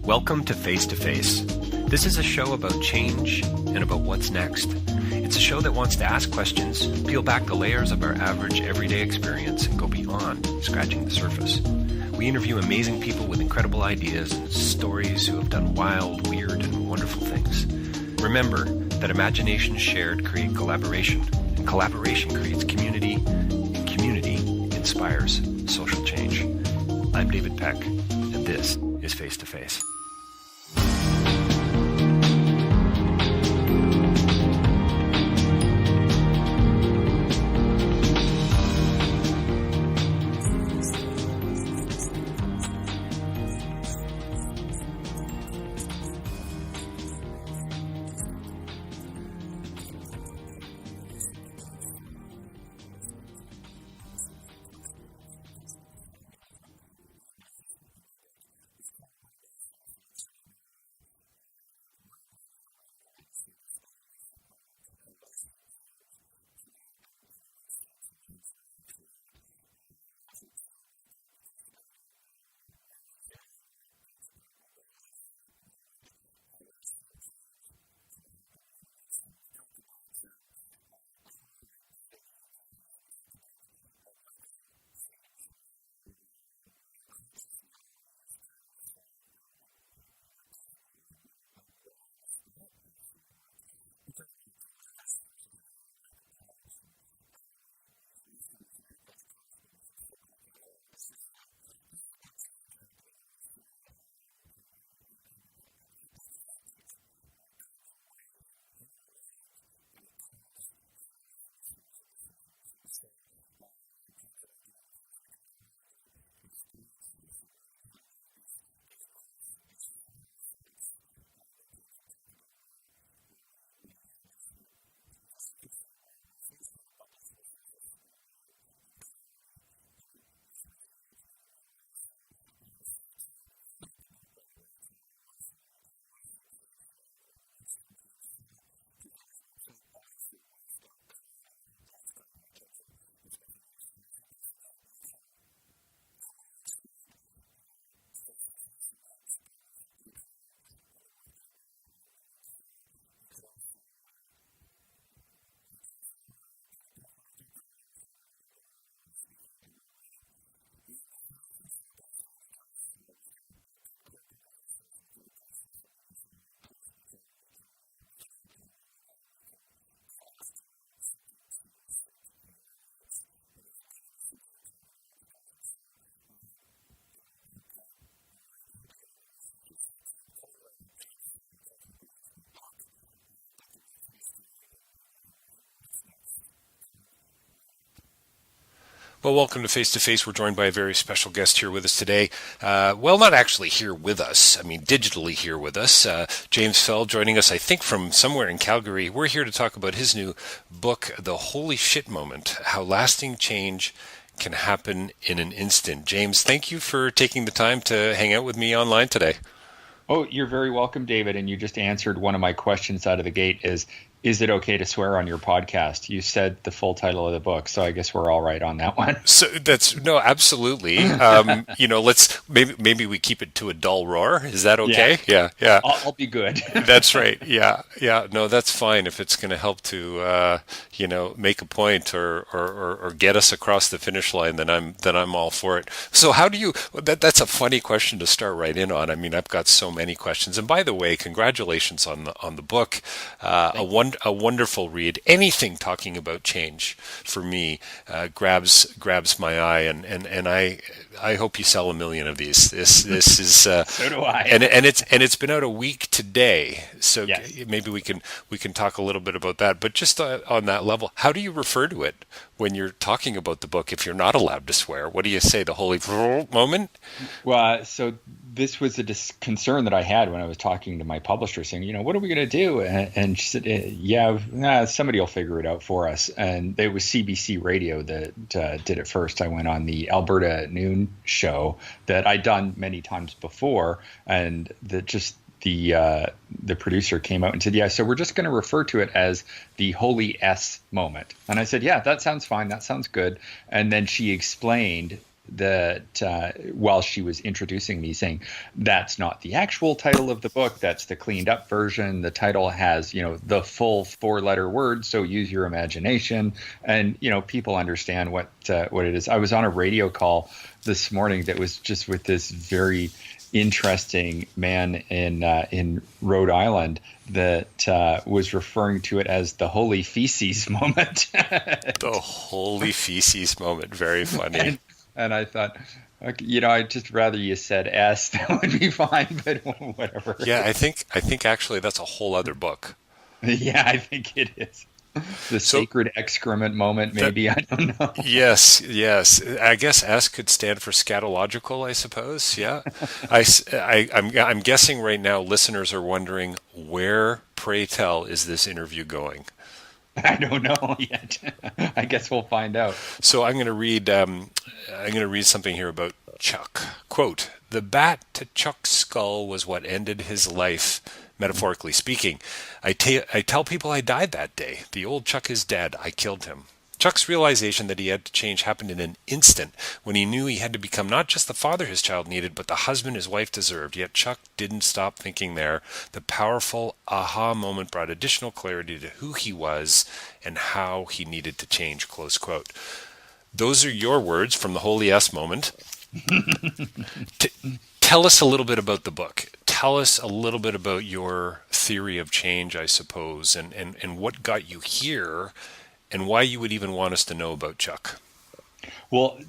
Welcome to Face to Face. This is a show about change and about what's next. It's a show that wants to ask questions, peel back the layers of our average everyday experience, and go beyond scratching the surface. We interview amazing people with incredible ideas and stories who have done wild, weird, and wonderful things. Remember that imagination shared creates collaboration, and collaboration creates community, and community inspires social change. I'm David Peck, and this is Face to Face. Well, welcome to Face to Face. We're joined by a very special guest here with us today. Well, not actually here with us. I mean, digitally here with us. James Fell joining us, I think, from somewhere in Calgary. We're here to talk about his new book, The Holy Shit Moment, How Lasting Change Can Happen in an Instant. James, thank you for taking the time to hang out with me online today. Oh, you're very welcome, David. And you just answered one of my questions out of the gate is it okay to swear on your podcast? You said the full title of the book, so I guess we're all right on that one. So no, absolutely. Let's maybe we keep it to a dull roar. Is that okay? Yeah. I'll be good. That's right. Yeah. No, that's fine if it's going to help to make a point or get us across the finish line. Then I'm all for it. So how do you? That's a funny question to start right in on. I mean, I've got so many questions. And by the way, congratulations on the book. A wonderful read. Anything talking about change for me grabs my eye, and I hope you sell 1 million of these. This is so do I. And it's been out a week today, so yes. Maybe we can talk a little bit about that. But just on that level, how do you refer to it when you're talking about the book? If you're not allowed to swear, what do you say? The holy moment? Well, so this was a concern that I had when I was talking to my publisher, saying, what are we going to do? And she said, somebody will figure it out for us. And it was CBC Radio that did it first. I went on the Alberta Noon show that I'd done many times before, and the producer came out and said, so we're just going to refer to it as the Holy S moment. And I said, that sounds fine. That sounds good. And then she explained that while she was introducing me, saying, that's not the actual title of the book, that's the cleaned up version. The title has, the full 4-letter word, so use your imagination. And, people understand what it is. I was on a radio call this morning that was just with this very interesting man in Rhode Island that was referring to it as the holy feces moment. The holy feces moment. Very funny. And I thought, okay, I'd just rather you said S. That would be fine, but whatever. Yeah, I think actually that's a whole other book. Yeah, I think it is. The sacred excrement moment, maybe. I don't know. Yes. I guess S could stand for scatological, I suppose. Yeah. I'm guessing right now listeners are wondering, where, pray tell, is this interview going? I don't know yet. I guess we'll find out. So I'm going to read something here about Chuck. Quote, "The bat to Chuck's skull was what ended his life, metaphorically speaking. I tell people I died that day. The old Chuck is dead. I killed him." Chuck's realization that he had to change happened in an instant, when he knew he had to become not just the father his child needed, but the husband his wife deserved. Yet Chuck didn't stop thinking there. The powerful aha moment brought additional clarity to who he was and how he needed to change. Close quote. Those are your words from the Holy S moment. Tell us a little bit about the book. Tell us a little bit about your theory of change, I suppose, and what got you here, and why you would even want us to know about Chuck. Well,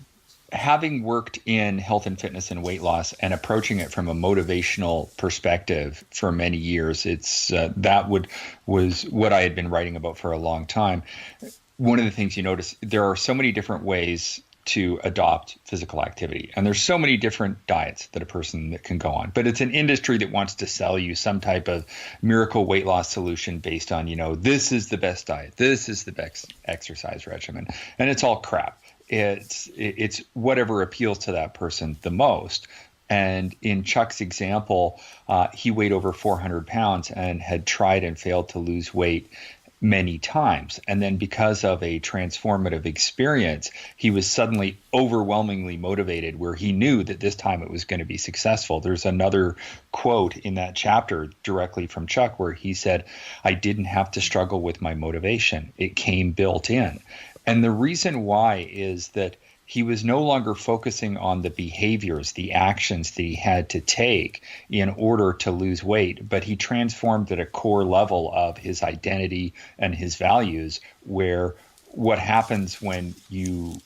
having worked in health and fitness and weight loss and approaching it from a motivational perspective for many years, was what I had been writing about for a long time. One of the things you notice, there are so many different ways to adopt physical activity, and there's so many different diets that a person that can go on, but it's an industry that wants to sell you some type of miracle weight loss solution based on, this is the best diet, this is the best exercise regimen, and it's all crap. It's whatever appeals to that person the most. And in Chuck's example, he weighed over 400 pounds and had tried and failed to lose weight many times. And then because of a transformative experience, he was suddenly overwhelmingly motivated, where he knew that this time it was going to be successful. There's another quote in that chapter directly from Chuck where he said, "I didn't have to struggle with my motivation. It came built in." And the reason why is that he was no longer focusing on the behaviors, the actions that he had to take in order to lose weight, but he transformed at a core level of his identity and his values, where what happens when you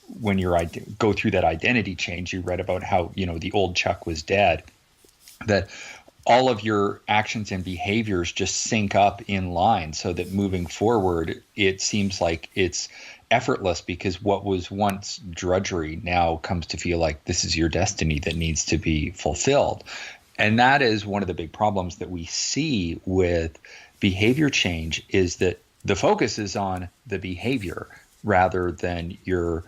go through that identity change, you read about how, the old Chuck was dead, that all of your actions and behaviors just sync up in line, so that moving forward, it seems like it's effortless, because what was once drudgery now comes to feel like this is your destiny that needs to be fulfilled. And that is one of the big problems that we see with behavior change, is that the focus is on the behavior rather than your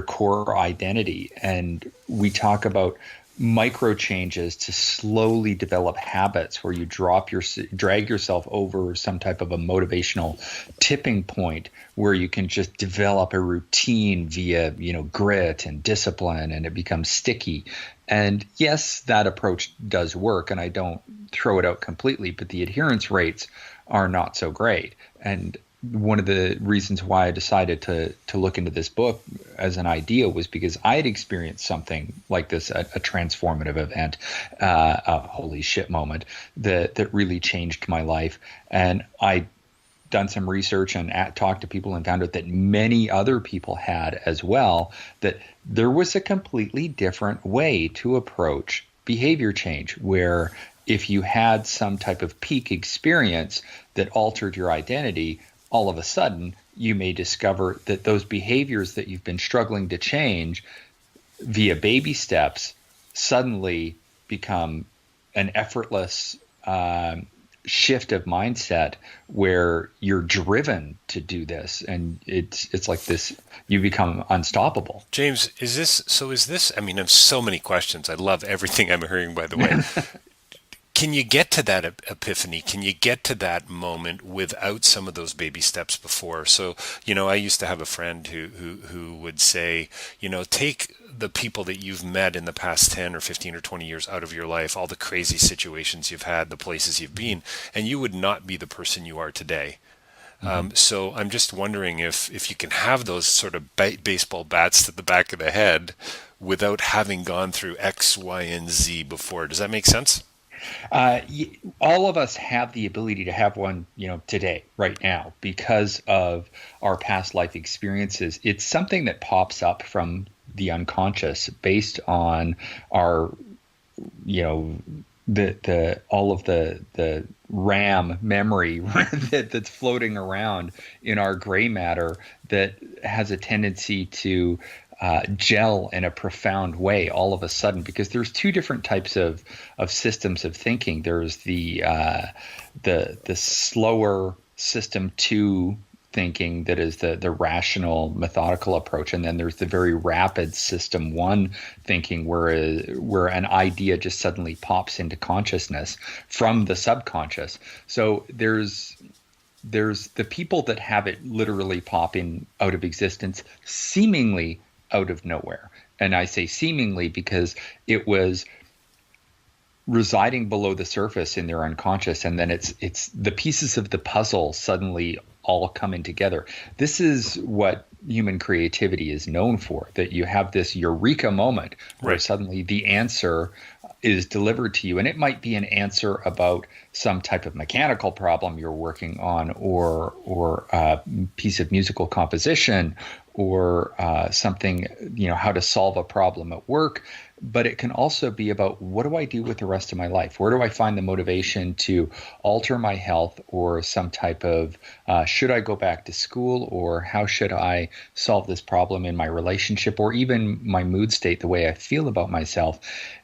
core identity. And we talk about micro changes to slowly develop habits where you drag yourself over some type of a motivational tipping point where you can just develop a routine via, grit and discipline, and it becomes sticky. And yes, that approach does work, and I don't throw it out completely, but the adherence rates are not so great. And one of the reasons why I decided to look into this book as an idea was because I had experienced something like this, a transformative event, a holy shit moment that really changed my life. And I done some research and talked to people and found out that many other people had as well, that there was a completely different way to approach behavior change, where if you had some type of peak experience that altered your identity, all of a sudden, you may discover that those behaviors that you've been struggling to change via baby steps suddenly become an effortless shift of mindset, where you're driven to do this, and it's like this, you become unstoppable. James, is this, I mean, I have so many questions. I love everything I'm hearing, by the way. Can you get to that epiphany? Can you get to that moment without some of those baby steps before? So, I used to have a friend who would say, take the people that you've met in the past 10 or 15 or 20 years out of your life, all the crazy situations you've had, the places you've been, and you would not be the person you are today. So I'm just wondering if you can have those sort of baseball bats to the back of the head without having gone through X, Y, and Z before. Does that make sense? All of us have the ability to have one, today, right now, because of our past life experiences. It's something that pops up from the unconscious based on our, the all of the RAM memory that's floating around in our gray matter that has a tendency to gel in a profound way all of a sudden, because there's two different types of systems of thinking. There's the slower system 2 thinking that is the rational, methodical approach, and then there's the very rapid system 1 thinking where an idea just suddenly pops into consciousness from the subconscious. So there's the people that have it literally popping out of existence seemingly out of nowhere. And I say seemingly because it was residing below the surface in their unconscious, and then it's the pieces of the puzzle suddenly all coming together. This is what human creativity is known for, that you have this eureka moment where suddenly the answer is delivered to you. And it might be an answer about some type of mechanical problem you're working on, or a piece of musical composition, or something, how to solve a problem at work. But it can also be about, what do I do with the rest of my life? Where do I find the motivation to alter my health, or some type of, should I go back to school, or how should I solve this problem in my relationship, or even my mood state, the way I feel about myself?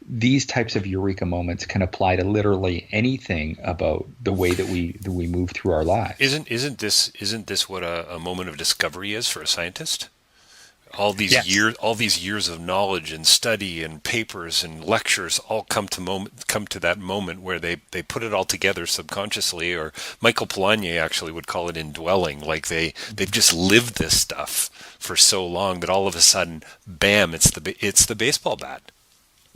These types of eureka moments can apply to literally anything about the way that we move through our lives. Isn't this what a moment of discovery is for a scientist? All these Yes. years of knowledge and study and papers and lectures all come to that moment where they put it all together subconsciously, or Michael Polanyi actually would call it indwelling. Like they've just lived this stuff for so long that all of a sudden, bam, it's the baseball bat.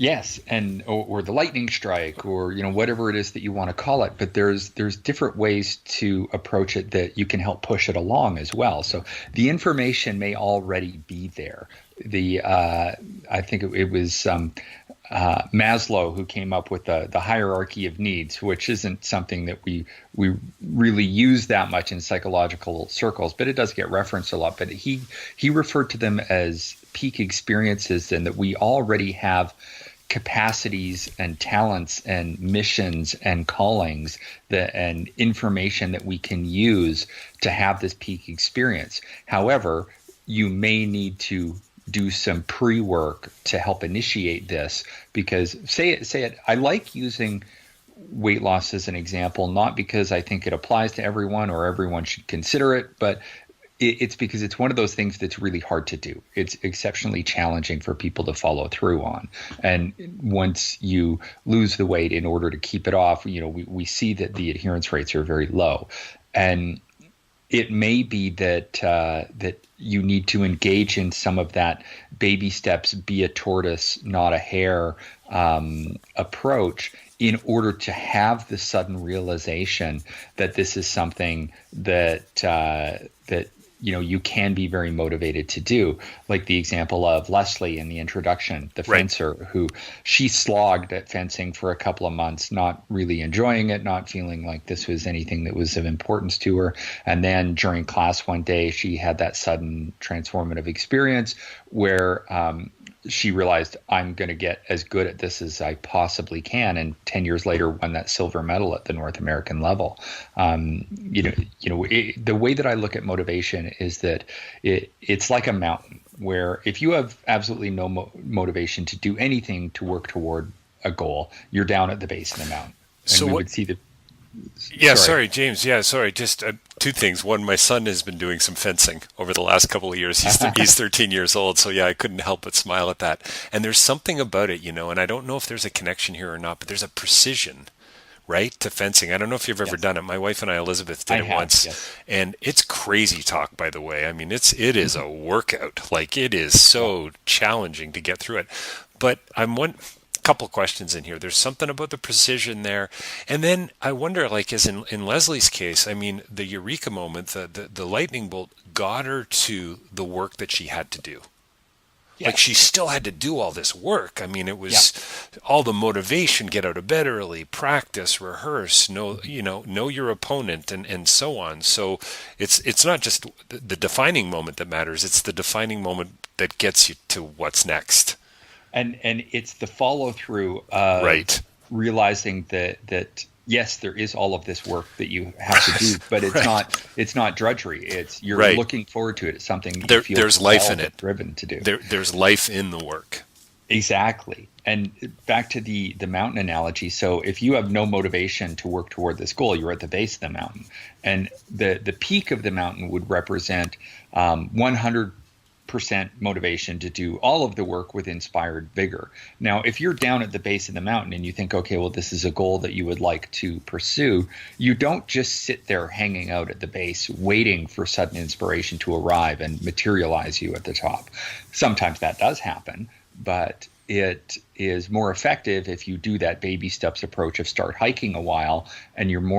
Yes, and or the lightning strike, or whatever it is that you want to call it. But there's different ways to approach it that you can help push it along as well. So the information may already be there. I think it was Maslow who came up with the hierarchy of needs, which isn't something that we really use that much in psychological circles, but it does get referenced a lot. But he referred to them as peak experiences, and that we already have capacities and talents and missions and callings and information that we can use to have this peak experience. However, you may need to do some pre-work to help initiate this, because say it. I like using weight loss as an example, not because I think it applies to everyone or everyone should consider it, but it's because it's one of those things that's really hard to do. It's exceptionally challenging for people to follow through on. And once you lose the weight, in order to keep it off, we see that the adherence rates are very low. And it may be that you need to engage in some of that baby steps, be a tortoise, not a hare approach, in order to have the sudden realization that this is something that you can be very motivated to do. Like the example of Leslie in the introduction, the fencer, who she slogged at fencing for a couple of months, not really enjoying it, not feeling like this was anything that was of importance to her. And then during class one day, she had that sudden transformative experience where she realized, I'm going to get as good at this as I possibly can. And 10 years later, won that silver medal at the North American level. The way that I look at motivation is that it's like a mountain, where if you have absolutely no motivation to do anything to work toward a goal, you're down at the base of the mountain. And so we what? would see the. Yeah, sorry, James. Yeah, sorry. Just two things. One, my son has been doing some fencing over the last couple of years. He's 13 years old, so yeah, I couldn't help but smile at that. And there's something about it, and I don't know if there's a connection here or not, but there's a precision, right? To fencing. I don't know if you've ever Yes. done it. My wife and I, Elizabeth, did I it have. once, Yes. and it's crazy talk, by the way. I mean, it is a workout. Like, it is Yeah. so challenging to get through it. But I'm one couple questions in here. There's something about the precision there. And then I wonder, like, as in Leslie's case, I mean, the Eureka moment, the lightning bolt got her to the work that she had to do. Like, she Yes. still had to do all this work. I mean, it Yeah. was all the motivation, get out of bed early, practice, rehearse, know your opponent, and so on. So it's not just the defining moment that matters. It's the defining moment that gets you to what's next. And it's the follow through of Right. realizing that yes, there is all of this work that you have to do, but Right. it's not drudgery. It's you're Right. looking forward to it. It's something you feel There's life in compelled and it. driven to do. There's life in the work. Exactly. And back to the mountain analogy. So if you have no motivation to work toward this goal, you're at the base of the mountain, and the peak of the mountain would represent 100% motivation to do all of the work with inspired vigor. Now, if you're down at the base of the mountain and you think, okay, well, this is a goal that you would like to pursue, you don't just sit there hanging out at the base waiting for sudden inspiration to arrive and materialize you at the top. Sometimes that does happen, but it is more effective if you do that baby steps approach of start hiking a while, and you're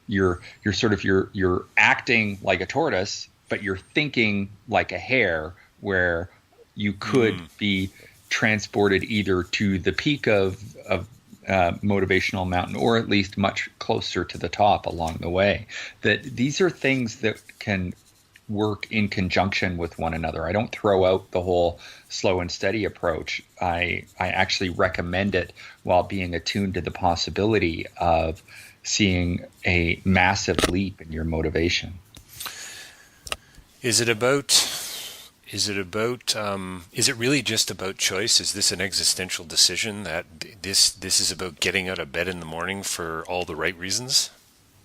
you're acting like a tortoise, but you're thinking like a hare, where you could be transported either to the peak of motivational mountain, or at least much closer to the top along the way. That these are things that can work in conjunction with one another. I don't throw out the whole slow and steady approach. I actually recommend it while being attuned to the possibility of seeing a massive leap in your motivation. Is it about? Is it really just about choice? Is this an existential decision that this is about getting out of bed in the morning for all the right reasons?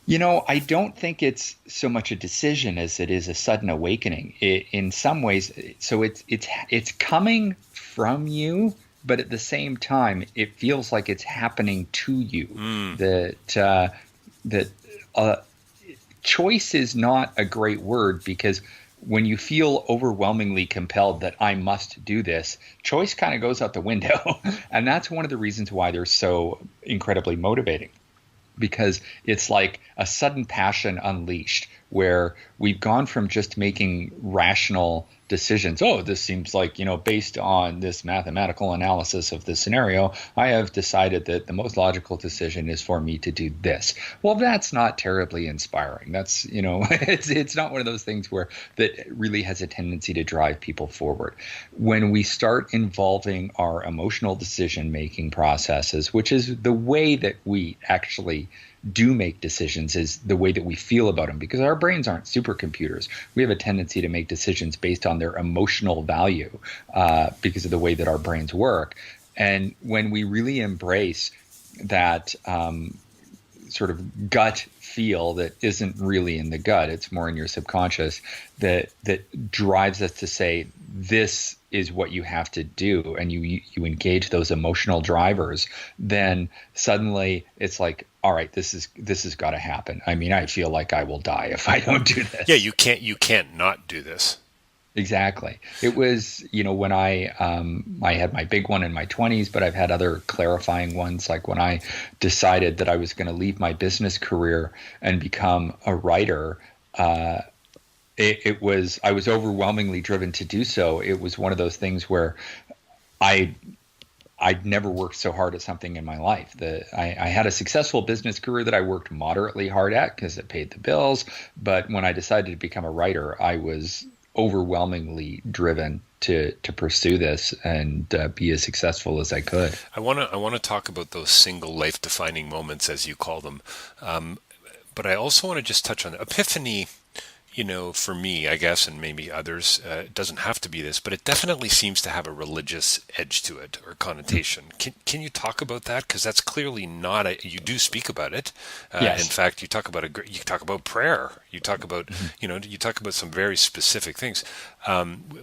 I don't think it's so much a decision as it is a sudden awakening. In some ways, so it's coming from you, but at the same time, it feels like it's happening to you. That choice is not a great word, because when you feel overwhelmingly compelled that I must do this, choice kind of goes out the window, and that's one of the reasons why they're so incredibly motivating. Because it's like a sudden passion unleashed, where we've gone from just making rational decisions. Oh, this seems like, based on this mathematical analysis of the scenario, I have decided that the most logical decision is for me to do this. Well, that's not terribly inspiring. That's, it's not one of those things where that really has a tendency to drive people forward. When we start involving our emotional decision-making processes, which is the way that we actually do make decisions, is the way that we feel about them, because our brains aren't supercomputers. We have a tendency to make decisions based on their emotional value, because of the way that our brains work. And when we really embrace that sort of gut feel that isn't really in the gut, it's more in your subconscious, that drives us to say, this is what you have to do, and you engage those emotional drivers, then suddenly it's like, all right, this has got to happen. I mean, I feel like I will die if I don't do this. Yeah, you can't not do this. Exactly. It was, when I had my big one in my 20s, but I've had other clarifying ones, like when I decided that I was going to leave my business career and become a writer. I was overwhelmingly driven to do so. It was one of those things where I'd never worked so hard at something in my life. I had a successful business career that I worked moderately hard at because it paid the bills. But when I decided to become a writer, I was overwhelmingly driven to pursue this and be as successful as I could. I want to talk about those single life defining moments, as you call them. But I also want to just touch on Epiphany. For me, I guess, and maybe others, it doesn't have to be this, but it definitely seems to have a religious edge to it, or connotation. Can you talk about that? Because that's clearly not you do speak about it. Yes. In fact, you talk about prayer. You talk about, you talk about some very specific things.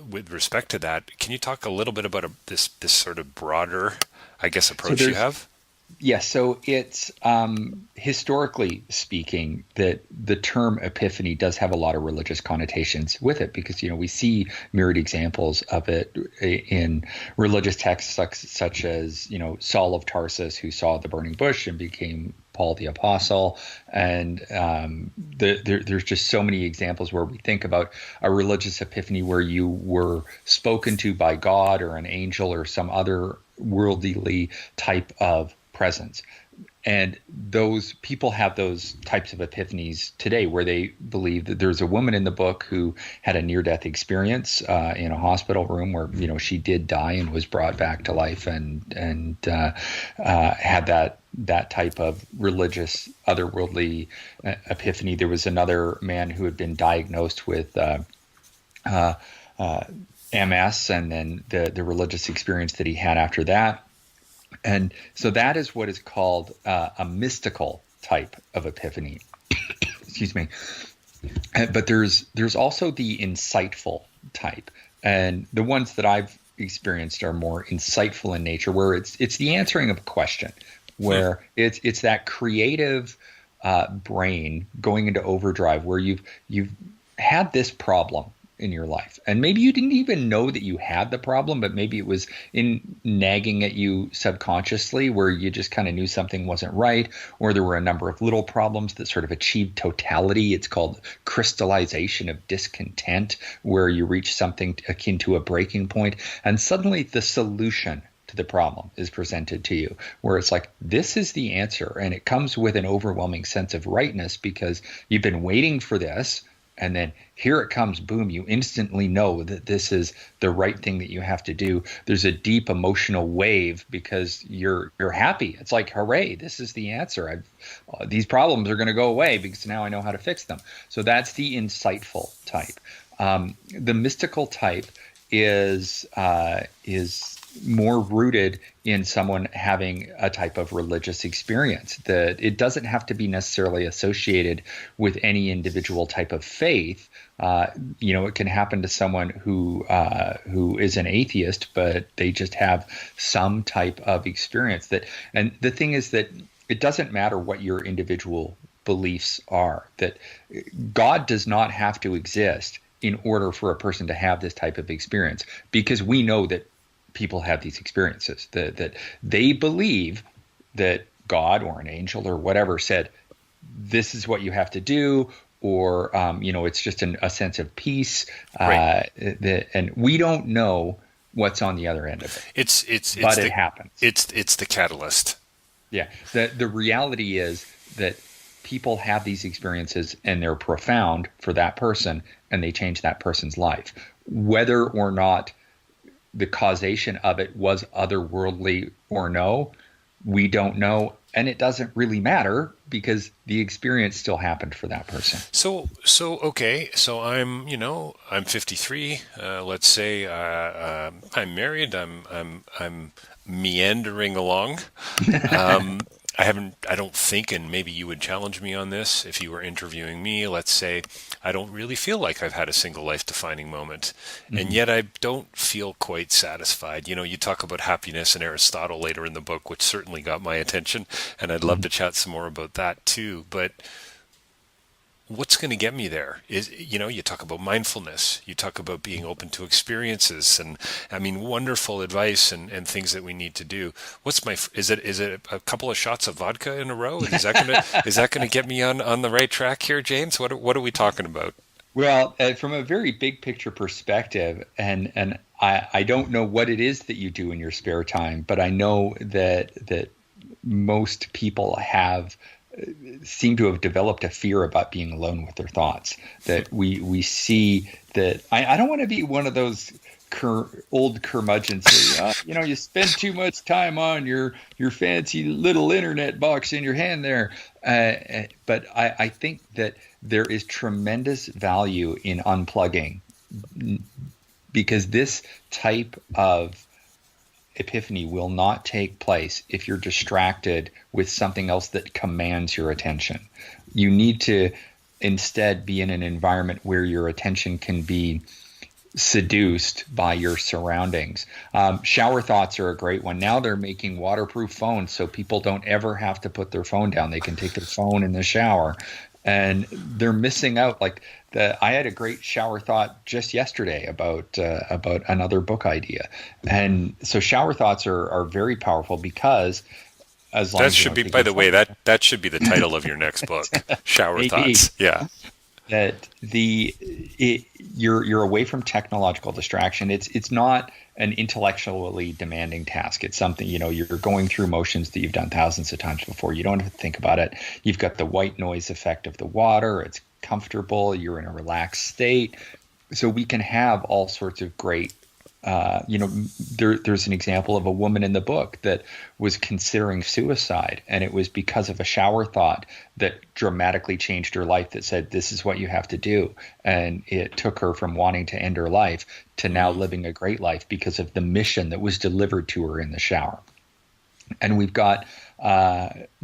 With respect to that, can you talk a little bit about this sort of broader, I guess, approach you have? Yeah, so it's historically speaking that the term epiphany does have a lot of religious connotations with it because, we see myriad examples of it in religious texts such as, Saul of Tarsus, who saw the burning bush and became Paul the Apostle. And there's just so many examples where we think about a religious epiphany where you were spoken to by God or an angel or some other worldly type of presence. And those people have those types of epiphanies today where they believe that there's a woman in the book who had a near-death experience in a hospital room where, she did die and was brought back to life and had that type of religious, otherworldly epiphany. There was another man who had been diagnosed with MS, and then the religious experience that he had after that. And so that is what is called a mystical type of epiphany. Excuse me. But there's also the insightful type. And the ones that I've experienced are more insightful in nature, where it's the answering of a question, where it's that creative brain going into overdrive, where you've had this problem in your life. And maybe you didn't even know that you had the problem, but maybe it was nagging at you subconsciously, where you just kind of knew something wasn't right, or there were a number of little problems that sort of achieved totality. It's called crystallization of discontent, where you reach something akin to a breaking point, and suddenly the solution to the problem is presented to you, where it's like, this is the answer. And it comes with an overwhelming sense of rightness because you've been waiting for this. And then here it comes, boom, you instantly know that this is the right thing that you have to do. There's a deep emotional wave because you're happy. It's like, hooray, this is the answer. These problems are going to go away because now I know how to fix them. So that's the insightful type. The mystical type is more rooted in someone having a type of religious experience. That it doesn't have to be necessarily associated with any individual type of faith. It can happen to someone who is an atheist, but they just have some type of experience that. And the thing is that it doesn't matter what your individual beliefs are. That God does not have to exist in order for a person to have this type of experience, because we know that people have these experiences, that they believe that God or an angel or whatever said, this is what you have to do, or it's just a sense of peace. Right. And we don't know what's on the other end of it. It happens. It's the catalyst. Yeah. The reality is that people have these experiences and they're profound for that person, and they change that person's life, whether or not the causation of it was otherworldly or no, we don't know. And it doesn't really matter because the experience still happened for that person. So okay. So I'm 53. Let's say I'm married. I'm meandering along. I don't think, and maybe you would challenge me on this if you were interviewing me, let's say, I don't really feel like I've had a single life-defining moment, and yet I don't feel quite satisfied. You talk about happiness and Aristotle later in the book, which certainly got my attention, and I'd love to chat some more about that too, but what's going to get me there is, you talk about mindfulness, you talk about being open to experiences, and wonderful advice and things that we need to do. Is it a couple of shots of vodka in a row? Is that going to get me on the right track here, James? What are we talking about? Well, from a very big picture perspective, and I don't know what it is that you do in your spare time, but I know that most people seem to have developed a fear about being alone with their thoughts. That we see that I don't want to be one of those old curmudgeons. You spend too much time on your fancy little internet box in your hand there. But I think that there is tremendous value in unplugging, because this type of epiphany will not take place if you're distracted with something else that commands your attention. You need to instead be in an environment where your attention can be seduced by your surroundings. Shower thoughts are a great one. Now they're making waterproof phones so people don't ever have to put their phone down. They can take their phone in the shower, and they're missing out. Like I had a great shower thought just yesterday about another book idea, and so shower thoughts are very powerful because as long That as you should don't be, take by your the way, phone that should be the title of your next book. Shower maybe. thoughts. Yeah. That you're away from technological distraction. It's not an intellectually demanding task. It's something, you're going through motions that you've done thousands of times before. You don't have to think about it. You've got the white noise effect of the water. It's comfortable. You're in a relaxed state. So we can have all sorts of great there's an example of a woman in the book that was considering suicide, and it was because of a shower thought that dramatically changed her life, that said, this is what you have to do. And it took her from wanting to end her life to now living a great life because of the mission that was delivered to her in the shower. And we've got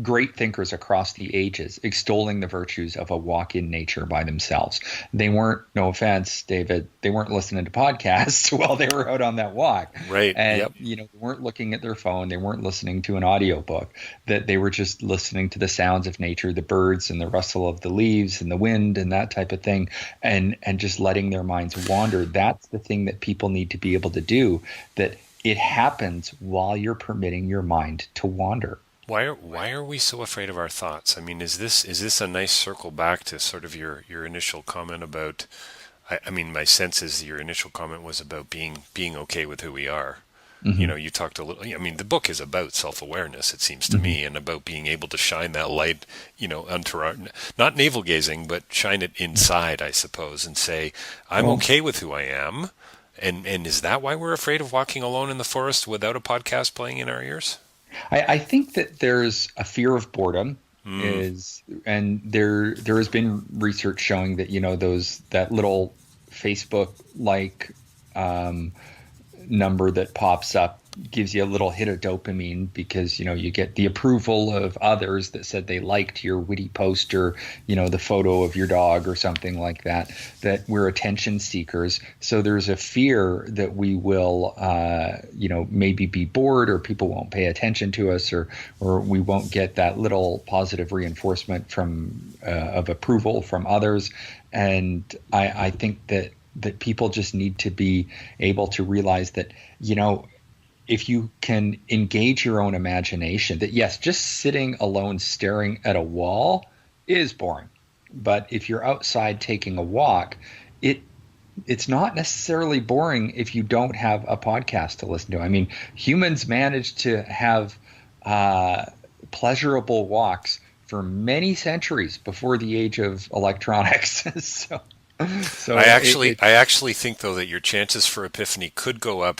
great thinkers across the ages extolling the virtues of a walk in nature by themselves. They weren't, no offense, David, they weren't listening to podcasts while they were out on that walk. Right. And, they weren't looking at their phone. They weren't listening to an audiobook. That they were just listening to the sounds of nature, the birds and the rustle of the leaves and the wind and that type of thing, and just letting their minds wander. That's the thing that people need to be able to do, that it happens while you're permitting your mind to wander. Why are we so afraid of our thoughts? I mean, is this a nice circle back to sort of your initial comment about? I mean, my sense is your initial comment was about being okay with who we are. Mm-hmm. You talked a little. I mean, the book is about self-awareness, it seems to me, and about being able to shine that light, onto our, not navel gazing, but shine it inside, I suppose, and say, I'm okay with who I am. And is that why we're afraid of walking alone in the forest without a podcast playing in our ears? I think that there's a fear of boredom and there has been research showing that, that little Facebook number that pops up gives you a little hit of dopamine because, you get the approval of others that said they liked your witty post or, the photo of your dog or something like that, that we're attention seekers. So there's a fear that we will, maybe be bored, or people won't pay attention to us, or we won't get that little positive reinforcement of approval from others. And I think that people just need to be able to realize that, if you can engage your own imagination, that yes, just sitting alone staring at a wall is boring. But if you're outside taking a walk, it's not necessarily boring if you don't have a podcast to listen to. I mean, humans managed to have pleasurable walks for many centuries before the age of electronics. So I actually think, though, that your chances for epiphany could go up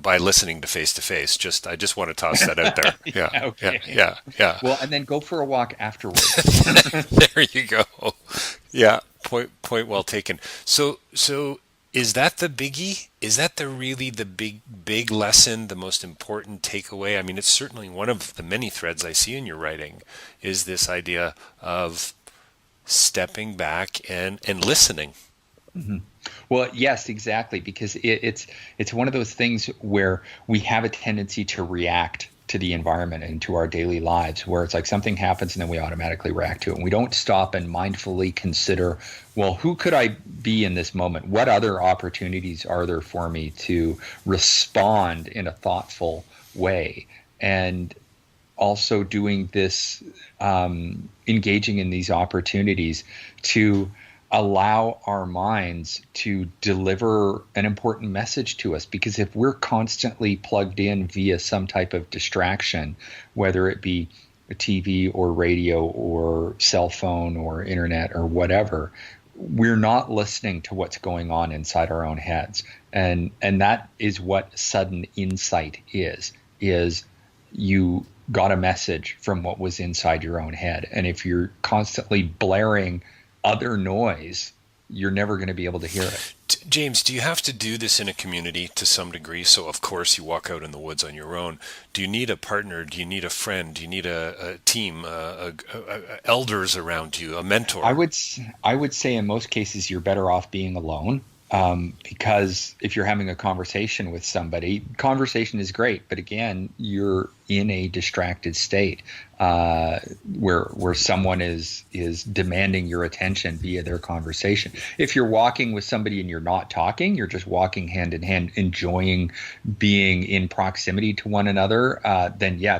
by listening to Face to Face. I just want to toss that out there. Yeah, okay. Yeah. Well, and then go for a walk afterwards. There you go. Yeah, point well taken. So is that the biggie? Is that really the big lesson, the most important takeaway? I mean, it's certainly one of the many threads I see in your writing, is this idea of stepping back and listening. Mm-hmm. Well, yes, exactly, because it's one of those things where we have a tendency to react to the environment and to our daily lives, where it's like something happens and then we automatically react to it. And we don't stop and mindfully consider, well, who could I be in this moment? What other opportunities are there for me to respond in a thoughtful way? And also doing this, engaging in these opportunities to allow our minds to deliver an important message to us. Because if we're constantly plugged in via some type of distraction, whether it be a TV or radio or cell phone or internet or whatever, we're not listening to what's going on inside our own heads. And that is what sudden insight is you got a message from what was inside your own head. And if you're constantly blaring other noise, you're never going to be able to hear it. James, do you have to do this in a community to some degree? So, of course, you walk out in the woods on your own. Do you need a partner? Do you need a friend? Do you need a team, elders around you, a mentor? I would say in most cases you're better off being alone. Because if you're having a conversation with somebody, conversation is great, but again, you're in a distracted state where someone is demanding your attention via their conversation. If you're walking with somebody and you're not talking, you're just walking hand in hand, enjoying being in proximity to one another, then yeah,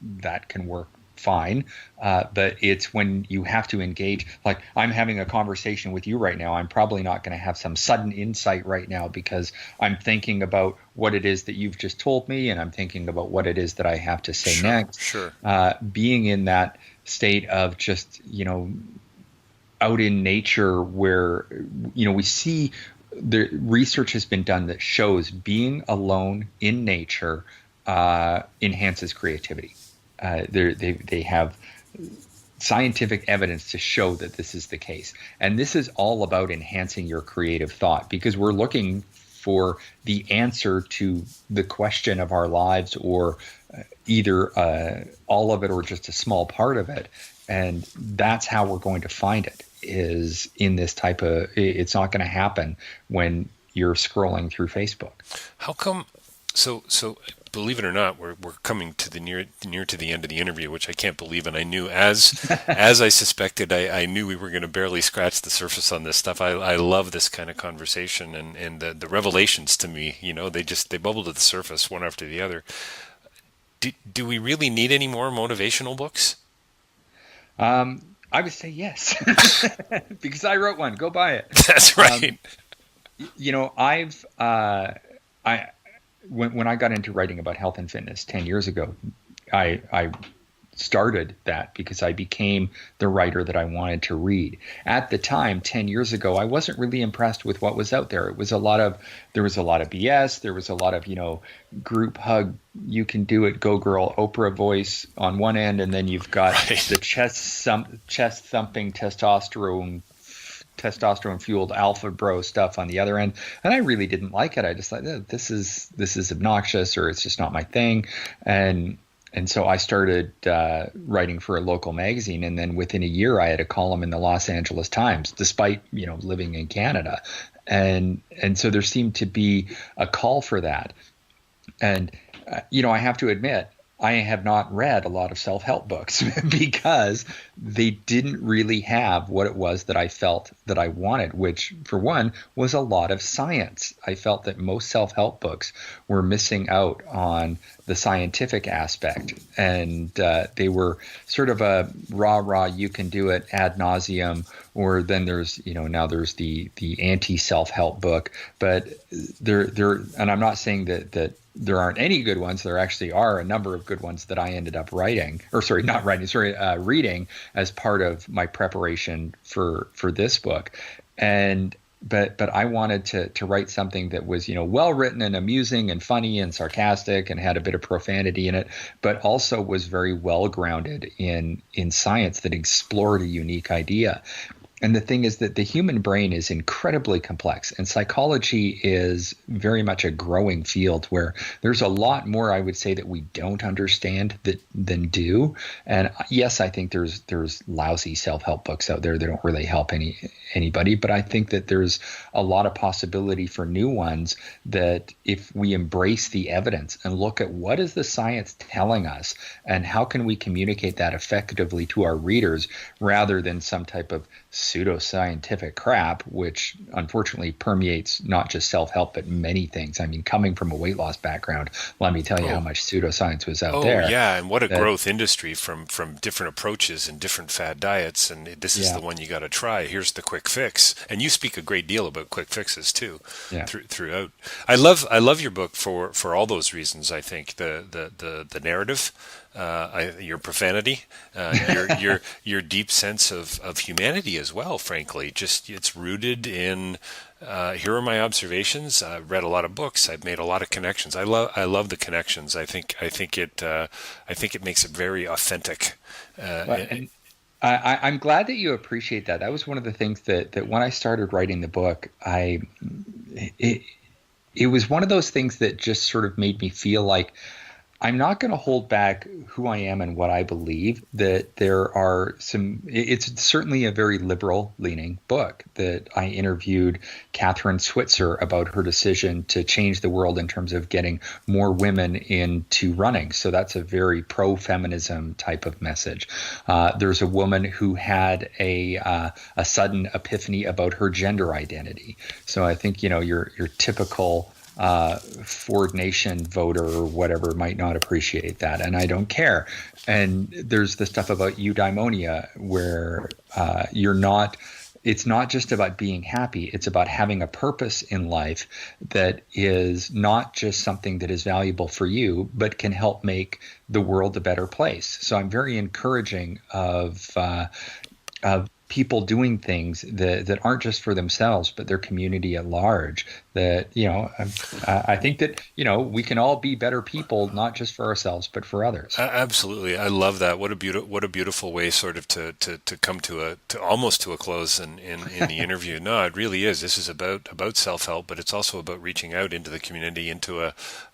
that can work fine. But it's when you have to engage, like I'm having a conversation with you right now. I'm probably not going to have some sudden insight right now because I'm thinking about what it is that you've just told me, and I'm thinking about what it is that I have to say next. Sure. Being in that state of just, out in nature where, we see the research has been done that shows being alone in nature enhances creativity. They have scientific evidence to show that this is the case. And this is all about enhancing your creative thought, because we're looking for the answer to the question of our lives, or either all of it or just a small part of it. And that's how we're going to find it, is in this type of, it's not going to happen when you're scrolling through Facebook. How come? So believe it or not, we're coming to the near to the end of the interview, which I can't believe. And I knew, as I suspected, I knew we were going to barely scratch the surface on this stuff. I love this kind of conversation, and the revelations to me, they bubble to the surface one after the other. Do we really need any more motivational books? I would say yes, because I wrote one. Go buy it. That's right. When I got into writing about health and fitness 10 years ago, I started that because I became the writer that I wanted to read. At the time, 10 years ago, I wasn't really impressed with what was out there. There was a lot of BS. There was a lot of, group hug, you can do it, go girl, Oprah voice on one end, and then you've got the chest thumping testosterone fueled alpha bro stuff on the other end, and I really didn't like it. I just thought, this is obnoxious, or it's just not my thing, and so I started writing for a local magazine, and then within a year I had a column in the Los Angeles Times, despite living in Canada, and so there seemed to be a call for that, and I have to admit, I have not read a lot of self-help books because they didn't really have what it was that I felt that I wanted, which, for one, was a lot of science. I felt that most self-help books were missing out on the scientific aspect, and they were sort of a rah, you can do it ad nauseum, or then there's, now there's the anti-self-help book, but there, and I'm not saying that there aren't any good ones. There actually are a number of good ones that I ended up reading as part of my preparation for this book. But I wanted to write something that was, well written and amusing and funny and sarcastic and had a bit of profanity in it, but also was very well grounded in science that explored a unique idea. And the thing is that the human brain is incredibly complex, and psychology is very much a growing field where there's a lot more, I would say, that we don't understand than do. And yes, I think there's lousy self-help books out there that don't really help anybody, but I think that there's a lot of possibility for new ones that, if we embrace the evidence and look at what is the science telling us and how can we communicate that effectively to our readers, rather than some type of pseudoscientific crap, which unfortunately permeates not just self-help but many things. I mean, coming from a weight loss background, let me tell you how much pseudoscience was out there. Oh yeah, and what a growth industry from different approaches and different fad diets, and this is the one you got to try. Here's the quick fix, and you speak a great deal about quick fixes too throughout. I love your book for all those reasons. I think the narrative. Your profanity, your deep sense of humanity as well. Frankly, just it's rooted in. Here are my observations. I've read a lot of books. I've made a lot of connections. I love the connections. I think it makes it very authentic. And I'm glad that you appreciate that. That was one of the things that when I started writing the book, it was one of those things that just sort of made me feel like I'm not going to hold back who I am and what I believe. That there are it's certainly a very liberal leaning book. That I interviewed Catherine Switzer about her decision to change the world in terms of getting more women into running. So that's a very pro-feminism type of message. There's a woman who had a sudden epiphany about her gender identity. So I think, your typical Ford Nation voter or whatever might not appreciate that, and I don't care. And there's the stuff about eudaimonia where it's not just about being happy, it's about having a purpose in life that is not just something that is valuable for you, but can help make the world a better place. So I'm very encouraging of people doing things that aren't just for themselves, but their community at large. That, I think that, we can all be better people, not just for ourselves, but for others. Absolutely. I love that. What a beautiful way sort of to come to almost to a close in the interview. No, it really is. This is about self-help, but it's also about reaching out into the community, into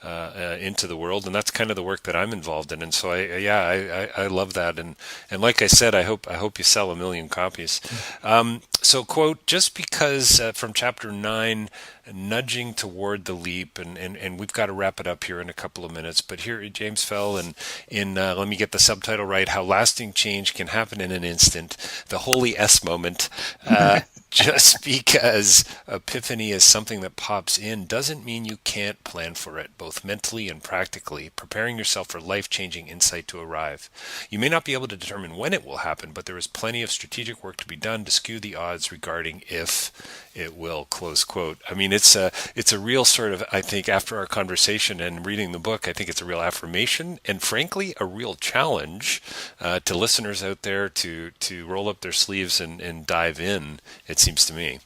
the world. And that's kind of the work that I'm involved in. And so I love that. And like I said, I hope you sell 1 million copies. So quote, just because from chapter 9, nudging toward the leap, and we've got to wrap it up here in a couple of minutes, but here James Fell in let me get the subtitle right, How Lasting Change Can Happen in an Instant, the Holy S Moment. Just because epiphany is something that pops in doesn't mean you can't plan for it, both mentally and practically, preparing yourself for life-changing insight to arrive. You may not be able to determine when it will happen, but there is plenty of strategic work to be done to skew the odds regarding if it will, close quote. I mean, it's a real sort of, I think, after our conversation and reading the book, I think it's a real affirmation and frankly, a real challenge to listeners out there to roll up their sleeves and dive in, it seems to me.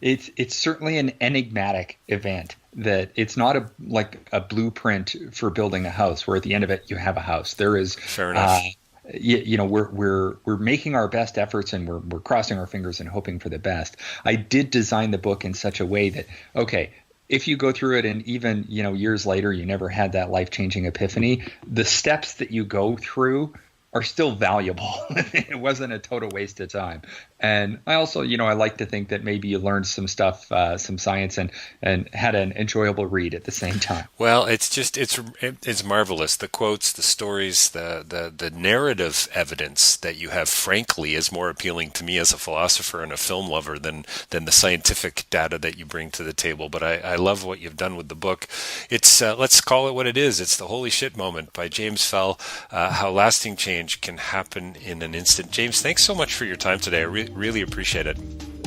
It's certainly an enigmatic event. That it's not like a blueprint for building a house where at the end of it you have a house. There is fair enough. We're making our best efforts and we're crossing our fingers and hoping for the best. I did design the book in such a way that, okay, if you go through it and even, years later you never had that life-changing epiphany, the steps that you go through are still valuable. It wasn't a total waste of time. And I also, I like to think that maybe you learned some stuff, some science, and had an enjoyable read at the same time. Well, it's marvelous. The quotes, the stories, the narrative evidence that you have, frankly, is more appealing to me as a philosopher and a film lover than the scientific data that you bring to the table. But I love what you've done with the book. It's let's call it what it is. It's the Holy Shit Moment by James Fell. How lasting change can happen in an instant. James, thanks so much for your time today. I really appreciate it.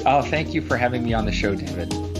Oh, thank you for having me on the show, David.